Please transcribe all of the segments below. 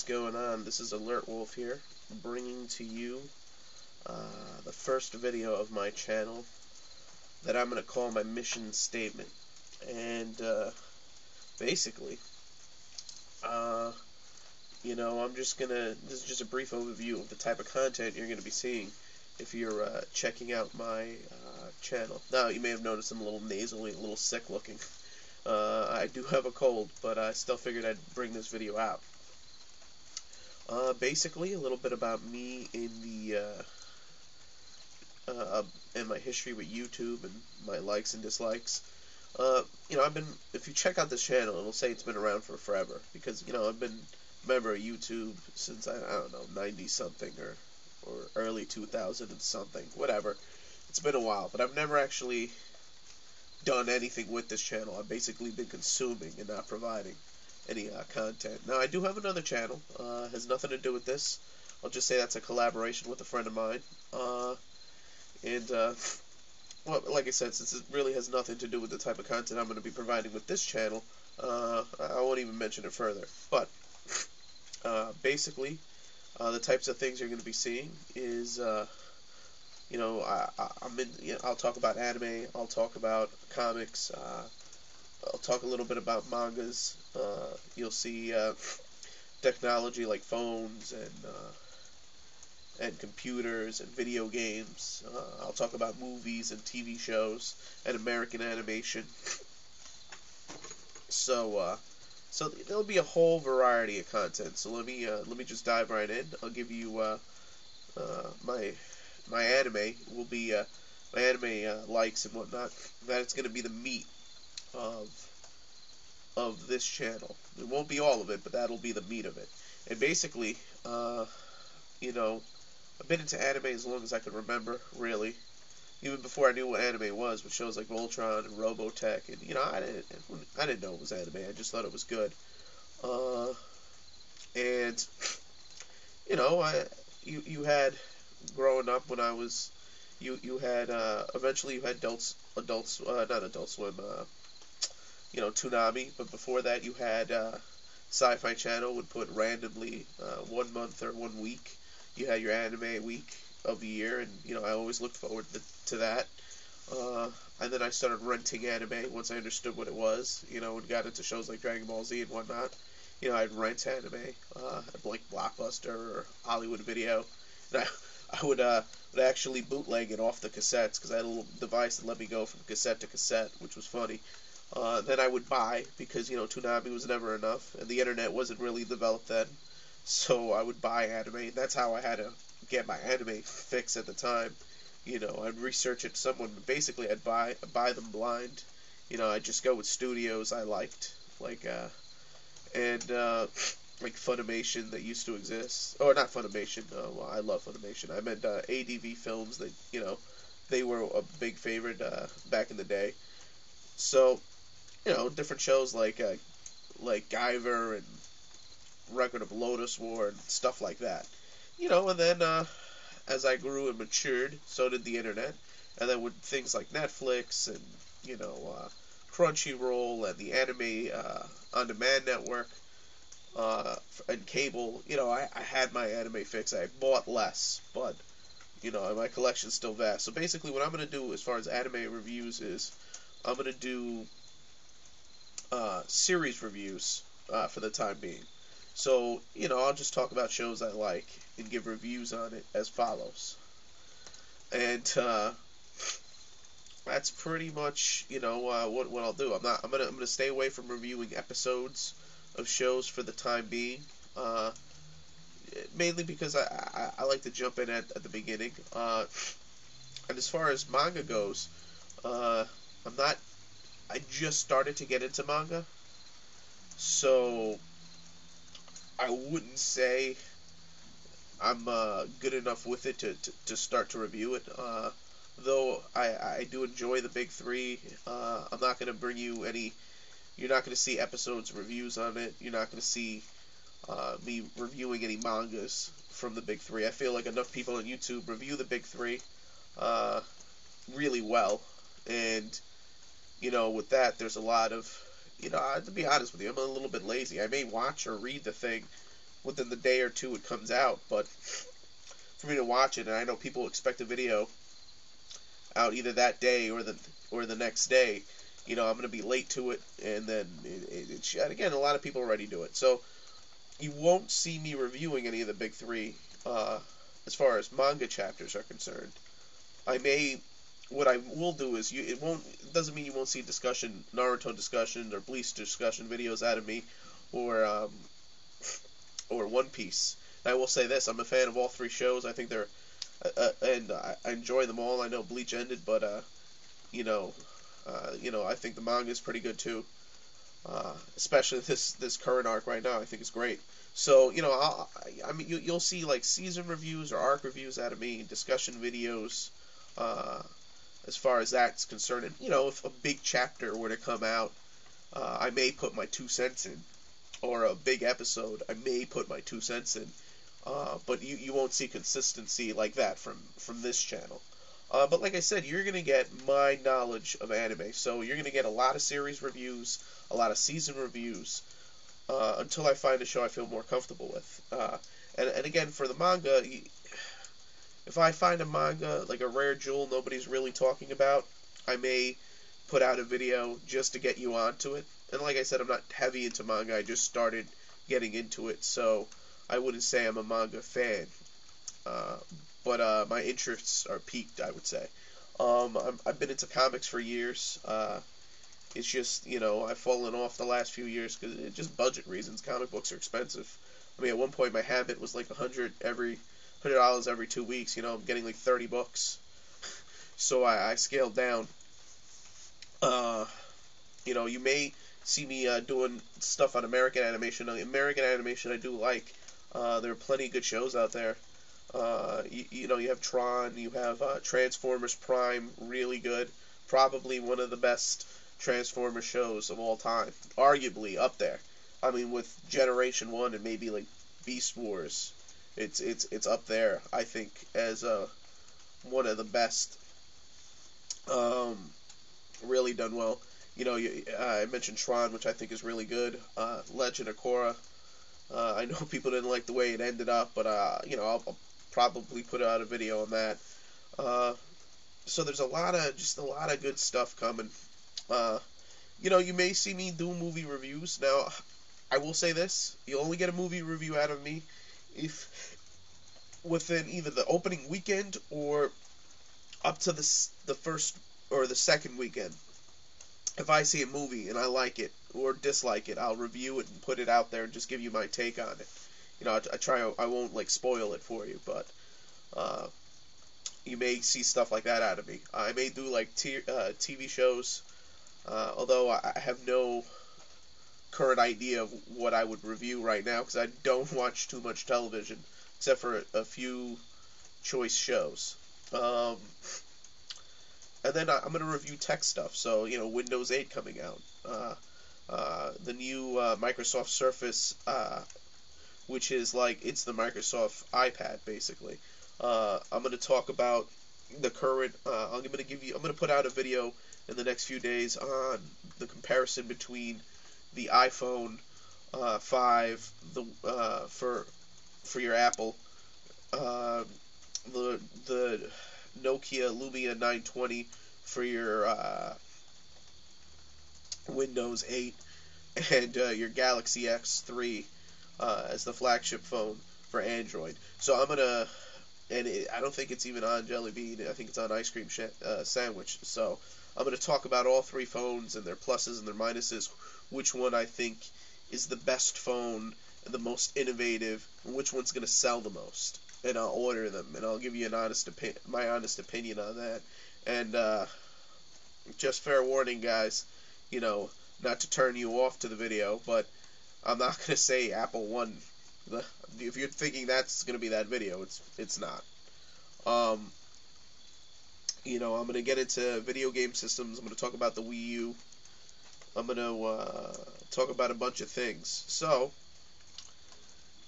going on? This is alertwolf here, bringing to you the first video of my channel that I'm going to call my mission statement. And basically, this is just a brief overview of the type of content you're going to be seeing if you're checking out my channel. Now, you may have noticed I'm a little nasally, a little sick looking. I do have a cold, but I still figured I'd bring this video out. Basically, a little bit about me in the and my history with YouTube and my likes and dislikes. If you check out this channel, it'll say it's been around for forever because I've been a member of YouTube since I don't know 90 something or early 2000 and something, whatever. It's been a while, but I've never actually done anything with this channel. I've basically been consuming and not providing any content. Now, I do have another channel. Has nothing to do with this. I'll just say that's a collaboration with a friend of mine. Well, like I said, since it really has nothing to do with the type of content I'm going to be providing with this channel, I won't even mention it further. But basically, the types of things you're going to be seeing is I'll talk about anime, I'll talk about comics, I'll talk a little bit about mangas. You'll see technology like phones and computers and video games. I'll talk about movies and TV shows and American animation. So there'll be a whole variety of content. So let me just dive right in. I'll give you my anime will be my anime likes and whatnot. That's going to be the meat of this channel. It won't be all of it, but that'll be the meat of it. And basically, I've been into anime as long as I can remember, really. Even before I knew what anime was, with shows like Voltron and Robotech, and I didn't know it was anime. I just thought it was good. You had growing up when I was, you had eventually you had not Adult Swim, Toonami, but before that you had Sci-Fi Channel would put randomly 1 month or 1 week. You had your anime week of the year, and I always looked forward to that. And then I started renting anime once I understood what it was, and got into shows like Dragon Ball Z and whatnot. I'd rent anime at like Blockbuster or Hollywood Video. And I would actually bootleg it off the cassettes because I had a little device that let me go from cassette to cassette, which was funny. Then I would buy because Toonami was never enough, and the internet wasn't really developed then. So I would buy anime. That's how I had to get my anime fix at the time. I'd research it. Basically I'd buy them blind. I'd just go with studios I liked, like Funimation that used to exist, or not Funimation. Well, I love Funimation. I meant ADV Films. That they were a big favorite back in the day. So different shows like Guyver and Record of Lotus War and stuff like that. And then as I grew and matured, so did the internet. And then with things like Netflix and Crunchyroll and the Anime On Demand Network and cable, I had my anime fix. I bought less, but my collection's still vast. So basically, what I'm going to do as far as anime reviews is, I'm going to do series reviews for the time being. So, I'll just talk about shows I like and give reviews on it as follows. And that's pretty much, what I'll do. I'm gonna stay away from reviewing episodes of shows for the time being. Mainly because I like to jump in at the beginning. And as far as manga goes, I just started to get into manga. So I wouldn't say I'm good enough with it to start to review it. Though I do enjoy the big three. I'm not going to bring you any. You're not going to see episodes reviews on it. You're not going to see me reviewing any mangas from the big three. I feel like enough people on YouTube review the big three really well, and with that, there's a lot of to be honest with you, I'm a little bit lazy. I may watch or read the thing within the day or two it comes out, but for me to watch it, and I know people expect a video out either that day or the next day, I'm going to be late to it, and then and again, a lot of people already do it. So you won't see me reviewing any of the big three as far as manga chapters are concerned. What I will do is it doesn't mean you won't see Naruto discussion or Bleach discussion videos out of me, or One Piece. And I will say this: I'm a fan of all three shows. I think they're and I enjoy them all. I know Bleach ended, but I think the manga is pretty good too. Especially this current arc right now, I think it's great. So you'll see like season reviews or arc reviews out of me, discussion videos, as far as that's concerned. And if a big chapter were to come out, I may put my 2 cents in, or a big episode, I may put my 2 cents in. But you won't see consistency like that from this channel. But like I said, you're going to get my knowledge of anime. So you're going to get a lot of series reviews, a lot of season reviews, until I find a show I feel more comfortable with. And again, for the manga, if I find a manga, like a rare jewel nobody's really talking about, I may put out a video just to get you onto it. And like I said, I'm not heavy into manga. I just started getting into it, so I wouldn't say I'm a manga fan. But my interests are peaked, I would say. I've been into comics for years. It's just, I've fallen off the last few years because just budget reasons. Comic books are expensive. I mean, at one point my habit was like $100 every 2 weeks. I'm getting like 30 books. So I scaled down. You may see me doing stuff on American animation. American animation I do like. There are plenty of good shows out there. You have Tron, you have Transformers Prime, really good. Probably one of the best Transformers shows of all time. Arguably up there. I mean, with Generation 1 and maybe like Beast Wars, it's up there, I think, as one of the best. Really done well. I mentioned Tron, which I think is really good. Legend of Korra. I know people didn't like the way it ended up, but I'll probably put out a video on that. So there's a lot of good stuff coming. You may see me do movie reviews. Now, I will say this: you'll only get a movie review out of me if within either the opening weekend or up to the first or the second weekend. If I see a movie and I like it or dislike it, I'll review it and put it out there and just give you my take on it. I won't like spoil it for you, but you may see stuff like that out of me. I may do like TV shows, although I have no current idea of what I would review right now because I don't watch too much television except for a few choice shows. And then I'm going to review tech stuff. So, Windows 8 coming out. The new Microsoft Surface, which is it's the Microsoft iPad, basically. I'm going to talk about the current, I'm going to put out a video in the next few days on the comparison between the iPhone 5, for your Apple, the Nokia Lumia 920 for your Windows 8, and your Galaxy X3 as the flagship phone for Android. So I don't think it's even on Jelly Bean. I think it's on Ice Cream Sandwich. So I'm going to talk about all three phones and their pluses and their minuses, which one I think is the best phone and the most innovative, and which one's going to sell the most. And I'll order them, and I'll give you my honest opinion on that. And just fair warning, guys, not to turn you off to the video, but I'm not going to say Apple won. If you're thinking that's going to be that video, it's not. I'm going to get into video game systems. I'm going to talk about the Wii U. I'm going to talk about a bunch of things. So,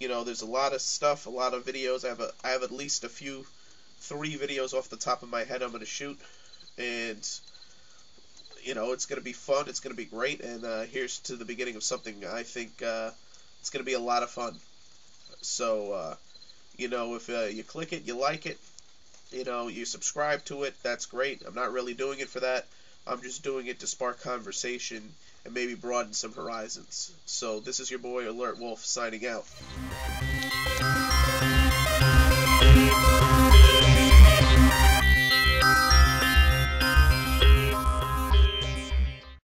there's a lot of stuff, a lot of videos. I have at least 3 videos off the top of my head I'm going to shoot, and it's going to be fun. It's going to be great. And here's to the beginning of something I think it's going to be a lot of fun. So, if you click it, you like it, you subscribe to it, that's great. I'm not really doing it for that. I'm just doing it to spark conversation and maybe broaden some horizons. So this is your boy Alert Wolf signing out.